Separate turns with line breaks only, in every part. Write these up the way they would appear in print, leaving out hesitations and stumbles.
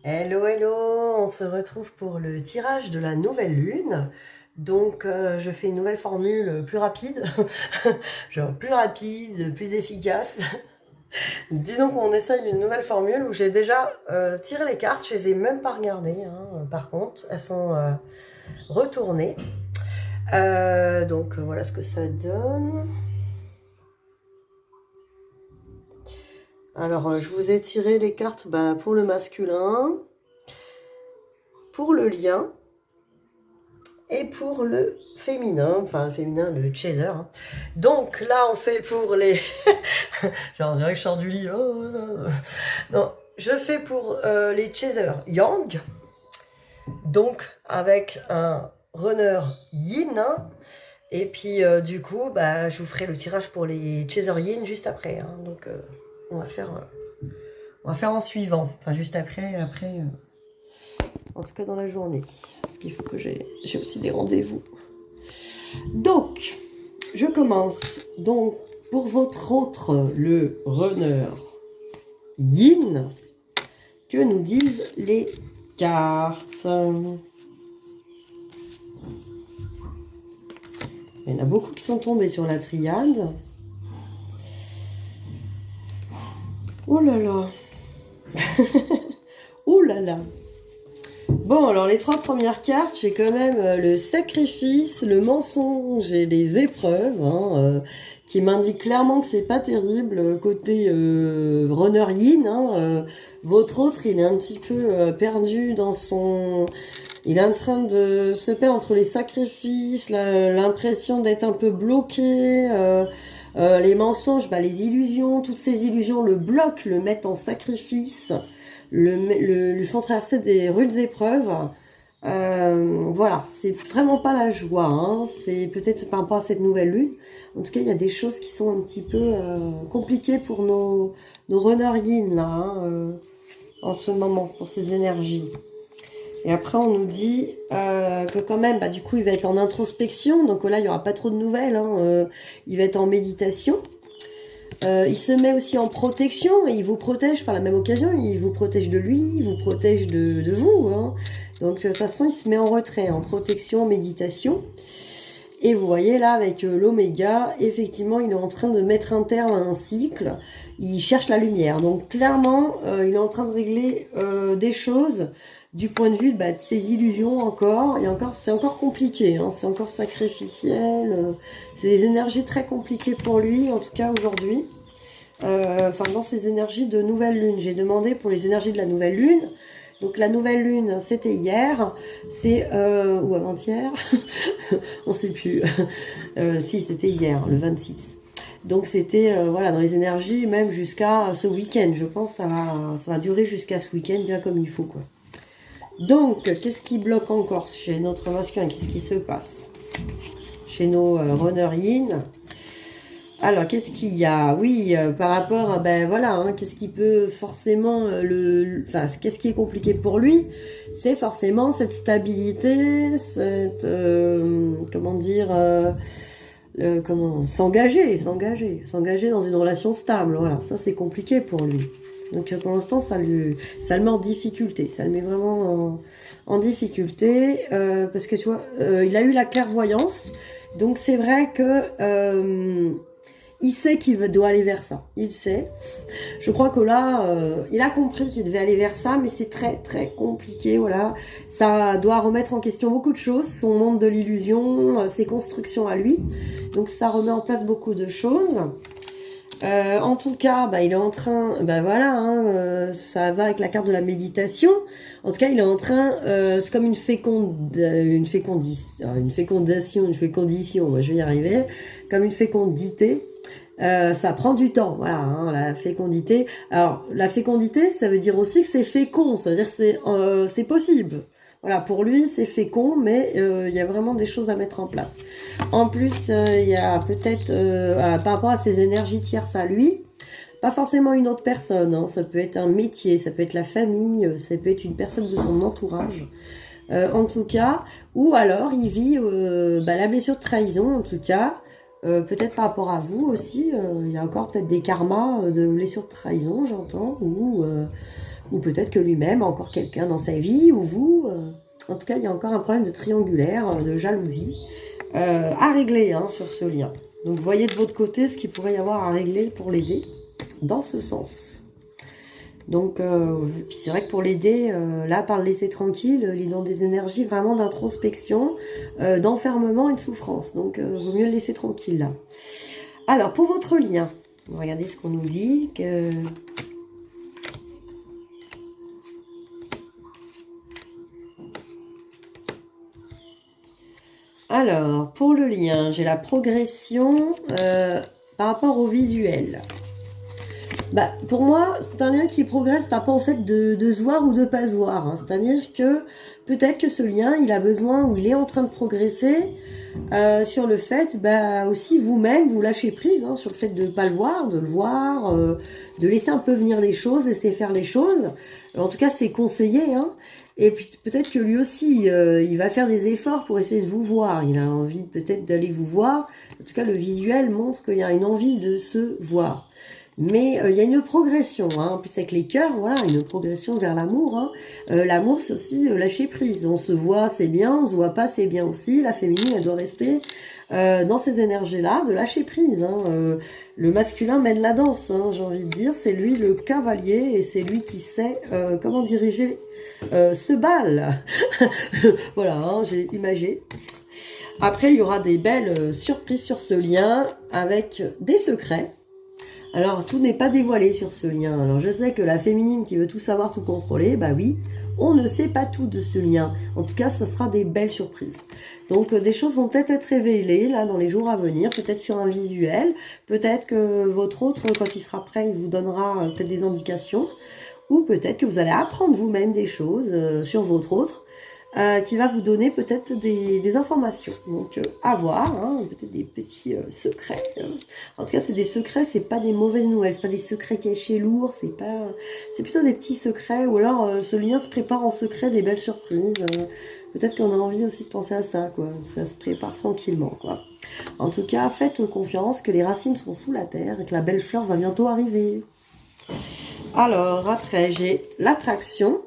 Hello, hello, on se retrouve pour le tirage de la nouvelle lune. Donc, je fais une nouvelle formule plus rapide, genre plus rapide, plus efficace. Disons qu'on essaye une nouvelle formule où j'ai déjà tiré les cartes, je les ai même pas regardées, hein, par contre, elles sont retournées. Donc, voilà ce que ça donne. Alors, je vous ai tiré les cartes pour le masculin, pour le lien, et pour le féminin, enfin le féminin, le chaser. Hein. Donc là, on fait pour les... Genre, on dirait que je sors du lit. Oh, là. Non, je fais pour les chasers yang. Donc, avec un runner yin. Hein. Et puis, du coup, je vous ferai le tirage pour les chaser yin juste après. Hein. Donc, on va faire... on va faire en suivant. Enfin, juste après, en tout cas dans la journée. Parce qu'il faut que j'ai aussi des rendez-vous. Donc, je commence. Donc, pour votre autre, le runner yin, que nous disent les cartes? Il y en a beaucoup qui sont tombés sur la triade. Oh là là. Oh là là. Bon, alors les trois premières cartes, j'ai quand même le sacrifice, le mensonge et les épreuves, hein, qui m'indiquent clairement que c'est pas terrible côté runner yin. Hein, votre autre, il est un petit peu perdu dans son... Il est en train de se perdre entre les sacrifices, l'impression d'être un peu bloqué, les mensonges, les illusions, toutes ces illusions le bloquent, le mettent en sacrifice, lui font traverser des rudes épreuves. Voilà, c'est vraiment pas la joie. Hein. C'est peut-être par rapport à cette nouvelle lune. En tout cas, il y a des choses qui sont un petit peu compliquées pour nos runners yin là, hein, en ce moment, pour ces énergies. Et après, on nous dit que quand même, du coup, il va être en introspection. Donc là, il n'y aura pas trop de nouvelles. Hein, il va être en méditation. Il se met aussi en protection et il vous protège par la même occasion. Il vous protège de lui, il vous protège de vous. Hein. Donc de toute façon, il se met en retrait, en protection, en méditation. Et vous voyez là, avec l'oméga, effectivement, il est en train de mettre un terme à un cycle. Il cherche la lumière. Donc clairement, il est en train de régler des choses du point de vue de ses illusions encore. Et encore, c'est encore compliqué. Hein, c'est encore sacrificiel. C'est des énergies très compliquées pour lui, en tout cas aujourd'hui. Dans ces énergies de nouvelle lune. J'ai demandé pour les énergies de la nouvelle lune. Donc la nouvelle lune, c'était hier, c'est ou avant-hier, on sait plus. Si, c'était hier, le 26. Donc c'était voilà, dans les énergies même jusqu'à ce week-end. Je pense que ça va durer jusqu'à ce week-end bien comme il faut quoi. Donc qu'est-ce qui bloque encore chez notre masculin? Qu'est-ce qui se passe chez nos runners yin? Alors, qu'est-ce qu'il y a? Oui, par rapport à, voilà, hein, qu'est-ce qui peut forcément, qu'est-ce qui est compliqué pour lui? C'est forcément cette stabilité, cette, s'engager dans une relation stable. Voilà, ça c'est compliqué pour lui. Donc pour l'instant, ça le met en difficulté, ça le met vraiment en difficulté, parce que tu vois, il a eu la clairvoyance, donc c'est vrai que il sait qu'il doit aller vers ça. Il sait. Je crois que là, il a compris qu'il devait aller vers ça, mais c'est très très compliqué. Voilà, ça doit remettre en question beaucoup de choses, son monde de l'illusion, ses constructions à lui. Donc ça remet en place beaucoup de choses. En tout cas, il est en train, voilà, hein, ça va avec la carte de la méditation. En tout cas, il est en train, c'est comme une fécondition, je vais y arriver, comme une fécondité. Ça prend du temps, voilà, hein, la fécondité. Alors, la fécondité, ça veut dire aussi que c'est fécond, c'est-à-dire que c'est possible. Voilà, pour lui, c'est fécond, mais il y a vraiment des choses à mettre en place. En plus, il y a peut-être, par rapport à ses énergies tierces à lui, pas forcément une autre personne, hein, ça peut être un métier, ça peut être la famille, ça peut être une personne de son entourage. En tout cas, ou alors il vit la blessure de trahison, en tout cas, peut-être par rapport à vous aussi, il y a encore peut-être des karmas de blessures de trahison, j'entends, ou ou peut-être que lui-même a encore quelqu'un dans sa vie, ou vous. En tout cas, il y a encore un problème de triangulaire, de jalousie à régler hein, sur ce lien. Donc, voyez de votre côté ce qu'il pourrait y avoir à régler pour l'aider dans ce sens. Donc, puis c'est vrai que pour l'aider, là, par le laisser tranquille, il est dans des énergies vraiment d'introspection, d'enfermement et de souffrance. Donc, vaut mieux le laisser tranquille, là. Alors, pour votre lien, regardez ce qu'on nous dit. Alors, pour le lien, j'ai la progression par rapport au visuel. Bah, pour moi, c'est un lien qui progresse par rapport au fait de se voir ou de pas se voir. Hein. C'est-à-dire que peut-être que ce lien, il a besoin ou il est en train de progresser sur le fait, bah, aussi vous-même, vous lâchez prise hein, sur le fait de ne pas le voir, de le voir, de laisser un peu venir les choses, laisser faire les choses. En tout cas, c'est conseillé. Hein. Et puis peut-être que lui aussi, il va faire des efforts pour essayer de vous voir. Il a envie peut-être d'aller vous voir. En tout cas, le visuel montre qu'il y a une envie de se voir. Mais il y a une progression, hein. En plus avec les cœurs, voilà, une progression vers l'amour. Hein. L'amour, c'est aussi lâcher prise. On se voit, c'est bien, on se voit pas, c'est bien aussi. La féminine, elle doit rester dans ces énergies-là, de lâcher prise. Hein. Le masculin mène la danse, hein, j'ai envie de dire. C'est lui le cavalier et c'est lui qui sait comment diriger ce bal. Voilà, hein, j'ai imagé. Après, il y aura des belles surprises sur ce lien avec des secrets. Alors, tout n'est pas dévoilé sur ce lien. Alors, je sais que la féminine qui veut tout savoir, tout contrôler, bah oui, on ne sait pas tout de ce lien. En tout cas, ça sera des belles surprises. Donc, des choses vont peut-être être révélées, là, dans les jours à venir, peut-être sur un visuel, peut-être que votre autre, quand il sera prêt, il vous donnera peut-être des indications, ou peut-être que vous allez apprendre vous-même des choses sur votre autre, qui va vous donner peut-être des informations. Donc, à voir, hein, peut-être des petits secrets. En tout cas, c'est des secrets, c'est pas des mauvaises nouvelles, c'est pas des secrets cachés lourds, c'est plutôt des petits secrets, ou alors ce lien se prépare en secret, des belles surprises. Peut-être qu'on a envie aussi de penser à ça, quoi. Ça se prépare tranquillement, quoi. En tout cas, faites confiance que les racines sont sous la terre et que la belle fleur va bientôt arriver. Alors, après, j'ai l'attraction.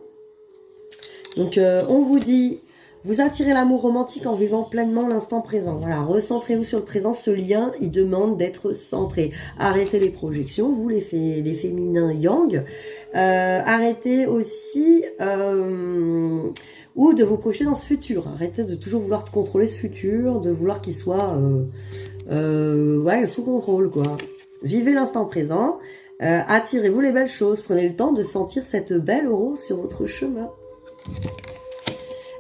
Donc, on vous dit, vous attirez l'amour romantique en vivant pleinement l'instant présent. Voilà, recentrez-vous sur le présent. Ce lien, il demande d'être centré. Arrêtez les projections, vous, les féminins yang. Arrêtez aussi ou de vous projeter dans ce futur. Arrêtez de toujours vouloir contrôler ce futur, de vouloir qu'il soit ouais, sous contrôle, quoi. Vivez l'instant présent. Attirez-vous les belles choses. Prenez le temps de sentir cette belle rose sur votre chemin.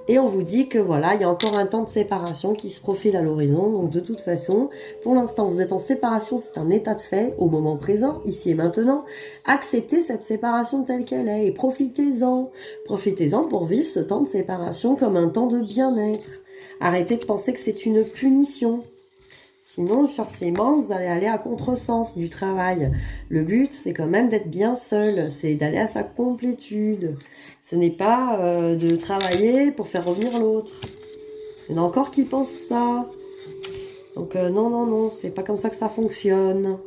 Et on vous dit que voilà, il y a encore un temps de séparation qui se profile à l'horizon. Donc de toute façon, pour l'instant, vous êtes en séparation, c'est un état de fait au moment présent, ici et maintenant. Acceptez cette séparation telle qu'elle est et profitez-en. Profitez-en pour vivre ce temps de séparation comme un temps de bien-être. Arrêtez de penser que c'est une punition. Sinon, forcément, vous allez aller à contresens du travail. Le but, c'est quand même d'être bien seul, c'est d'aller à sa complétude. Ce n'est pas de travailler pour faire revenir l'autre. Il y en a encore qui pensent ça. Donc non, non, non, c'est pas comme ça que ça fonctionne.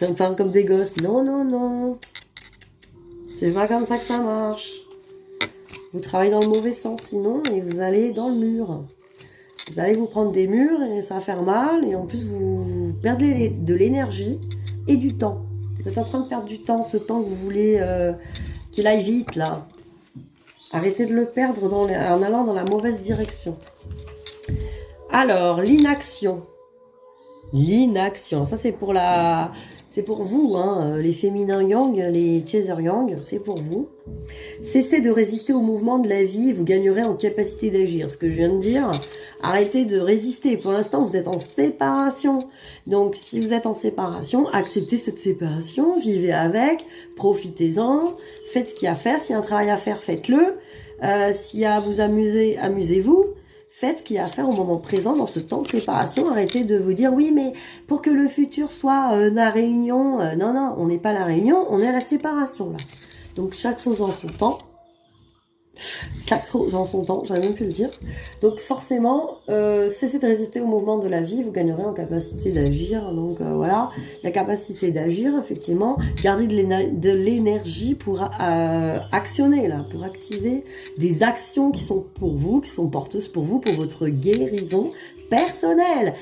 On parle comme des gosses. Non, non, non. C'est pas comme ça que ça marche. Vous travaillez dans le mauvais sens sinon et vous allez dans le mur. Vous allez vous prendre des murs et ça va faire mal. Et en plus, vous perdez de l'énergie et du temps. Vous êtes en train de perdre du temps, ce temps que vous voulez qu'il aille vite, là. Arrêtez de le perdre en allant dans la mauvaise direction. Alors, l'inaction. L'inaction, ça c'est pour vous, hein, les féminins yang, les chaser yang, c'est pour vous. Cessez de résister au mouvement de la vie et vous gagnerez en capacité d'agir. Ce que je viens de dire, arrêtez de résister. Pour l'instant, vous êtes en séparation. Donc, si vous êtes en séparation, acceptez cette séparation, vivez avec, profitez-en, faites ce qu'il y a à faire. S'il y a un travail à faire, faites-le. S'il y a à vous amuser, amusez-vous. Faites ce qu'il y a à faire au moment présent dans ce temps de séparation. Arrêtez de vous dire, oui, mais pour que le futur soit la réunion. Non, non, on n'est pas à la réunion, on est à la séparation, là. Donc, chaque chose en son temps. Ça dans son temps, j'aurais même pu le dire. Donc forcément, cessez de résister au mouvement de la vie, vous gagnerez en capacité d'agir. Donc voilà, la capacité d'agir, effectivement, gardez de l'énergie pour actionner, là, pour activer des actions qui sont pour vous, qui sont porteuses pour vous, pour votre guérison personnelle.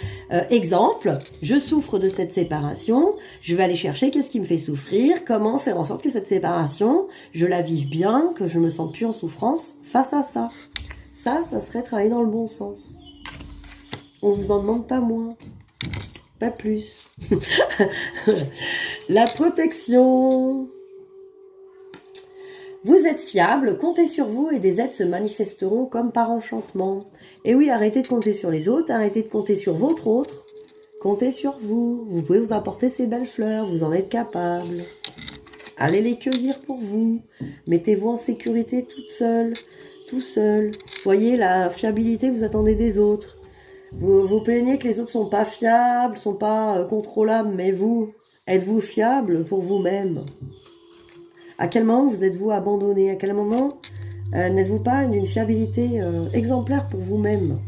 Exemple, je souffre de cette séparation, je vais aller chercher qu'est-ce qui me fait souffrir, comment faire en sorte que cette séparation, je la vive bien, que je me sente plus en souffrance face à ça. Ça serait travailler dans le bon sens. On vous en demande pas moins, pas plus. La protection. Vous êtes fiable, comptez sur vous et des aides se manifesteront comme par enchantement. Et oui, arrêtez de compter sur les autres, arrêtez de compter sur votre autre. Comptez sur vous. Vous pouvez vous apporter ces belles fleurs, vous en êtes capable. Allez les cueillir pour vous. Mettez-vous en sécurité toute seule, tout seul. Soyez la fiabilité que vous attendez des autres. Vous vous plaignez que les autres sont pas fiables, sont pas contrôlables, mais vous, êtes-vous fiable pour vous-même? À quel moment vous êtes-vous abandonné? À quel moment n'êtes-vous pas d'une fiabilité exemplaire pour vous-même?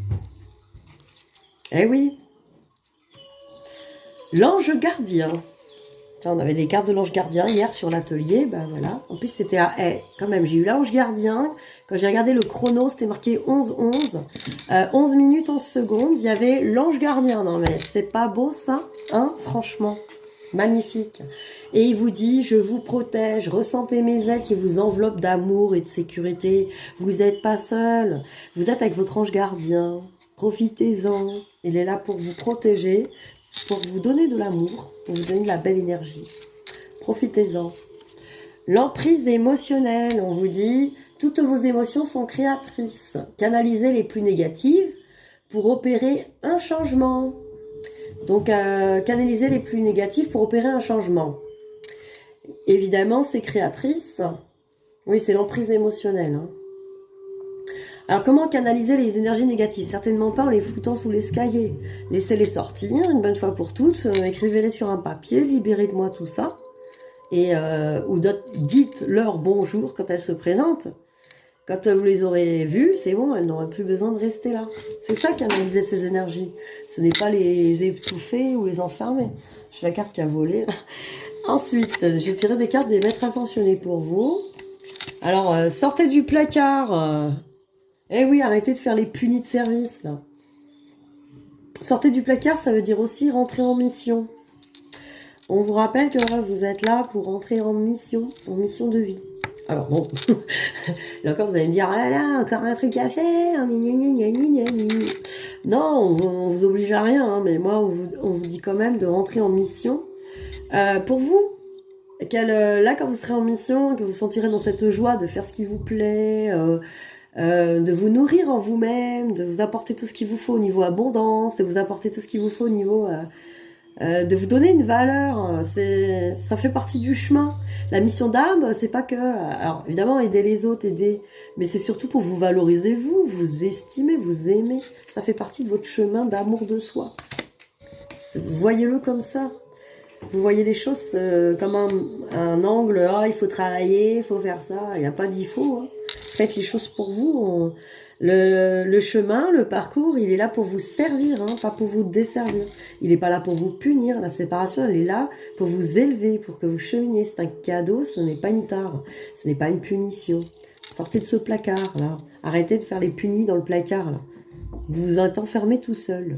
Eh oui. L'ange gardien. On avait des cartes de l'ange gardien hier sur l'atelier, ben voilà. En plus, c'était à... quand même, j'ai eu l'ange gardien. Quand j'ai regardé le chrono, c'était marqué 11-11. 11 minutes, 11 secondes. Il y avait l'ange gardien. Non, mais c'est pas beau, ça? Hein? Franchement. Magnifique. Et il vous dit, je vous protège. Ressentez mes ailes qui vous enveloppent d'amour et de sécurité. Vous n'êtes pas seul. Vous êtes avec votre ange gardien. Profitez-en. Il est là pour vous protéger, pour vous donner de l'amour, pour vous donner de la belle énergie. Profitez-en. L'emprise émotionnelle, on vous dit, toutes vos émotions sont créatrices. Canalisez les plus négatives pour opérer un changement. Donc, canaliser les plus négatives pour opérer un changement. Évidemment, c'est créatrice. Oui, c'est l'emprise émotionnelle. Hein. Alors, comment canaliser les énergies négatives? Certainement pas en les foutant sous l'escalier. Laissez-les sortir une bonne fois pour toutes. Écrivez-les sur un papier. Libérez de moi tout ça. Et, ou dites-leur bonjour quand elles se présentent. Quand vous les aurez vues, c'est bon, elles n'auront plus besoin de rester là. C'est ça, canaliser ces énergies. Ce n'est pas les étouffer ou les enfermer. J'ai la carte qui a volé. Ensuite, j'ai tiré des cartes des maîtres ascensionnés pour vous. Alors, sortez du placard. Eh oui, arrêtez de faire les punis de service, là. Sortez du placard, ça veut dire aussi rentrer en mission. On vous rappelle que vous êtes là pour rentrer en mission de vie. Alors bon, là encore vous allez me dire, ah là là, encore un truc à faire, non, on vous oblige à rien, hein, mais moi on vous dit quand même de rentrer en mission pour vous. Là quand vous serez en mission, que vous sentirez dans cette joie de faire ce qui vous plaît, de vous nourrir en vous-même, de vous apporter tout ce qu'il vous faut au niveau abondance, de vous apporter tout ce qu'il vous faut au niveau... de vous donner une valeur, ça fait partie du chemin. La mission d'âme, c'est pas que, alors évidemment aider les autres, mais c'est surtout pour vous valoriser vous estimer, vous aimer. Ça fait partie de votre chemin d'amour de soi. Voyez-le comme ça. Vous voyez les choses comme un angle. Ah, il faut travailler, il faut faire ça. Il n'y a pas d'il faut. Hein. Faites les choses pour vous. Le chemin, le parcours, il est là pour vous servir, hein, pas pour vous desservir. Il n'est pas là pour vous punir. La séparation, elle est là pour vous élever, pour que vous cheminiez. C'est un cadeau, ce n'est pas une tare, ce n'est pas une punition. Sortez de ce placard, là. Arrêtez de faire les punis dans le placard, là. Vous vous êtes enfermé tout seul.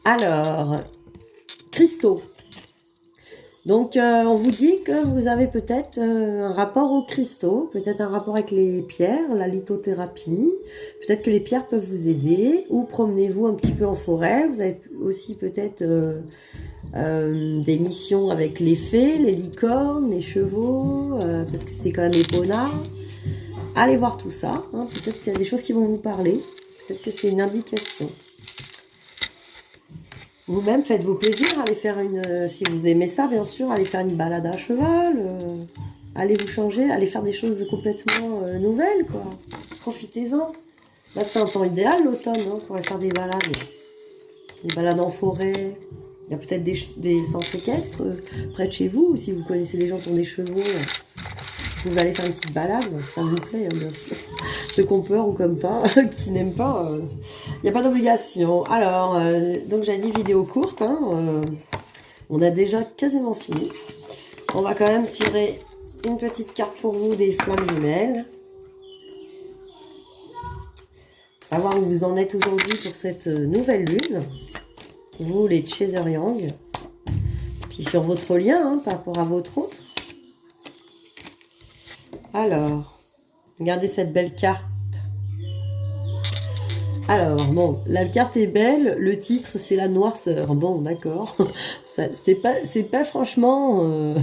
Alors, cristaux. Donc, on vous dit que vous avez peut-être un rapport aux cristaux, peut-être un rapport avec les pierres, la lithothérapie. Peut-être que les pierres peuvent vous aider, ou promenez-vous un petit peu en forêt. Vous avez aussi peut-être des missions avec les fées, les licornes, les chevaux, parce que c'est quand même Epona. Allez voir tout ça. Hein. Peut-être qu'il y a des choses qui vont vous parler. Peut-être que c'est une indication. Vous-même, faites-vous plaisir, allez faire si vous aimez ça, bien sûr, allez faire une balade à cheval, allez vous changer, allez faire des choses complètement nouvelles, quoi. Profitez-en. Là, c'est un temps idéal, l'automne, hein, pour aller faire des balades. Des balades en forêt. Il y a peut-être des centres équestres près de chez vous, si vous connaissez des gens qui ont des chevaux. Vous pouvez aller faire une petite balade, ça vous plaît, hein, bien sûr. Ceux qu'on peur ou comme pas, qui n'aiment pas, il n'y a pas d'obligation. Alors, donc j'avais dit vidéo courte, hein, on a déjà quasiment fini. On va quand même tirer une petite carte pour vous des flammes jumelles. Savoir où vous en êtes aujourd'hui pour cette nouvelle lune. Vous, les Chaser Yang. Puis sur votre lien, hein, par rapport à votre autre. Alors, regardez cette belle carte. Alors, bon, la carte est belle, le titre c'est la noirceur. Bon, d'accord. C'est pas franchement...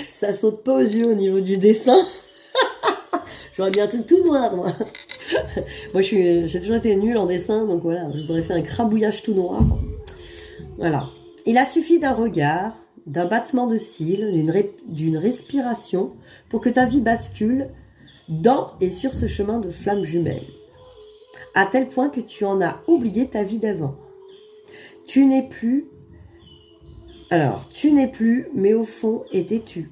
ça saute pas aux yeux au niveau du dessin. J'aurais bien tout noir, moi. Moi, j'ai toujours été nulle en dessin, donc voilà, je vous aurais fait un crabouillage tout noir. Voilà. Il a suffi d'un regard, d'un battement de cils, d'une respiration, pour que ta vie bascule dans et sur ce chemin de flammes jumelles. À tel point que tu en as oublié ta vie d'avant. Tu n'es plus, mais au fond, étais-tu.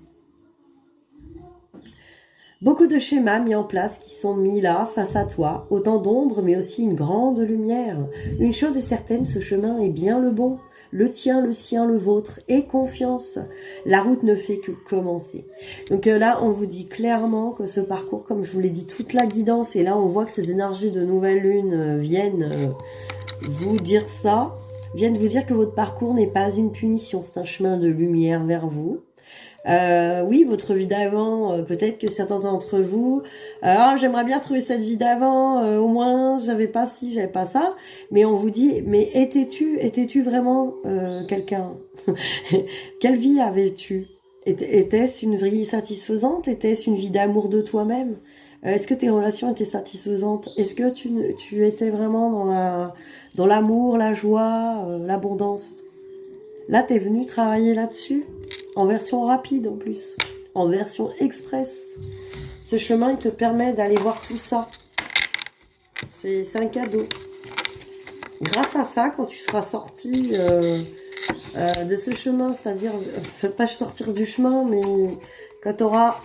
Beaucoup de schémas mis en place qui sont mis là, face à toi, autant d'ombre, mais aussi une grande lumière. Une chose est certaine, ce chemin est bien le bon. Le tien, le sien, le vôtre, et confiance. La route ne fait que commencer. Donc là, on vous dit clairement que ce parcours, comme je vous l'ai dit, toute la guidance, et là, on voit que ces énergies de nouvelle lune viennent vous dire ça, viennent vous dire que votre parcours n'est pas une punition, c'est un chemin de lumière vers vous. Oui, votre vie d'avant, peut-être que certains d'entre vous, j'aimerais bien retrouver cette vie d'avant, au moins j'avais pas ci, j'avais pas ça, mais on vous dit, mais étais-tu vraiment quelqu'un? Quelle vie avais-tu? Était-ce une vie satisfaisante? Était-ce une vie d'amour de toi-même? Est-ce que tes relations étaient satisfaisantes? Est-ce que tu étais vraiment dans l'amour, la joie, l'abondance? Là, tu es venu travailler là-dessus, en version rapide en plus, en version express. Ce chemin, il te permet d'aller voir tout ça. C'est un cadeau. Grâce à ça, quand tu seras sorti de ce chemin, c'est-à-dire, pas sortir du chemin, mais quand tu auras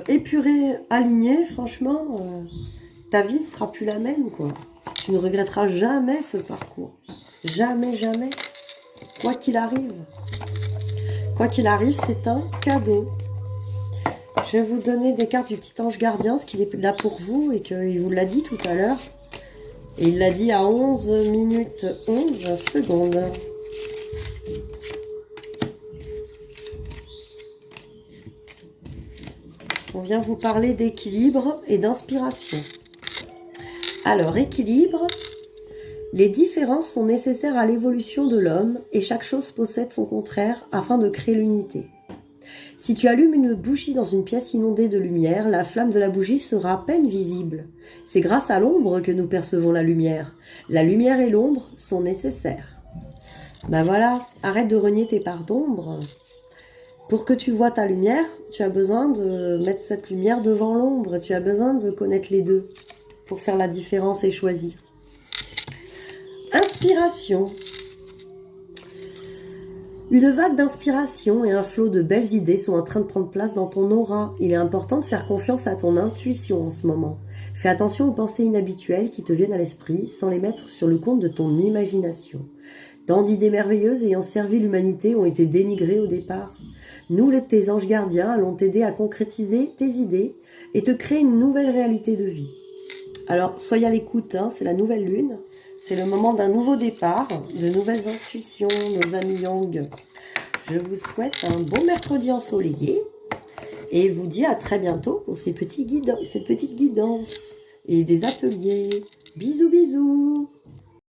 épuré, aligné, franchement, ta vie ne sera plus la même, quoi. Tu ne regretteras jamais ce parcours. Jamais, jamais. Quoi qu'il arrive. Quoi qu'il arrive, c'est un cadeau. Je vais vous donner des cartes du petit ange gardien, ce qu'il est là pour vous et qu'il vous l'a dit tout à l'heure. Et il l'a dit à 11 minutes 11 secondes. On vient vous parler d'équilibre et d'inspiration. Alors, équilibre. Les différences sont nécessaires à l'évolution de l'homme et chaque chose possède son contraire afin de créer l'unité. Si tu allumes une bougie dans une pièce inondée de lumière, la flamme de la bougie sera à peine visible. C'est grâce à l'ombre que nous percevons la lumière. La lumière et l'ombre sont nécessaires. Ben voilà, arrête de renier tes parts d'ombre. Pour que tu vois ta lumière, tu as besoin de mettre cette lumière devant l'ombre. Tu as besoin de connaître les deux pour faire la différence et choisir. Inspiration. Une vague d'inspiration et un flot de belles idées sont en train de prendre place dans ton aura. Il est important de faire confiance à ton intuition en ce moment. Fais attention aux pensées inhabituelles qui te viennent à l'esprit sans les mettre sur le compte de ton imagination. Tant d'idées merveilleuses ayant servi l'humanité ont été dénigrées au départ. Nous, tes anges gardiens, allons t'aider à concrétiser tes idées et te créer une nouvelle réalité de vie. Alors, soyez à l'écoute, hein, c'est la nouvelle lune. C'est le moment d'un nouveau départ, de nouvelles intuitions, nos amis Yang. Je vous souhaite un bon mercredi ensoleillé et vous dis à très bientôt pour ces petites guidances et des ateliers. Bisous, bisous!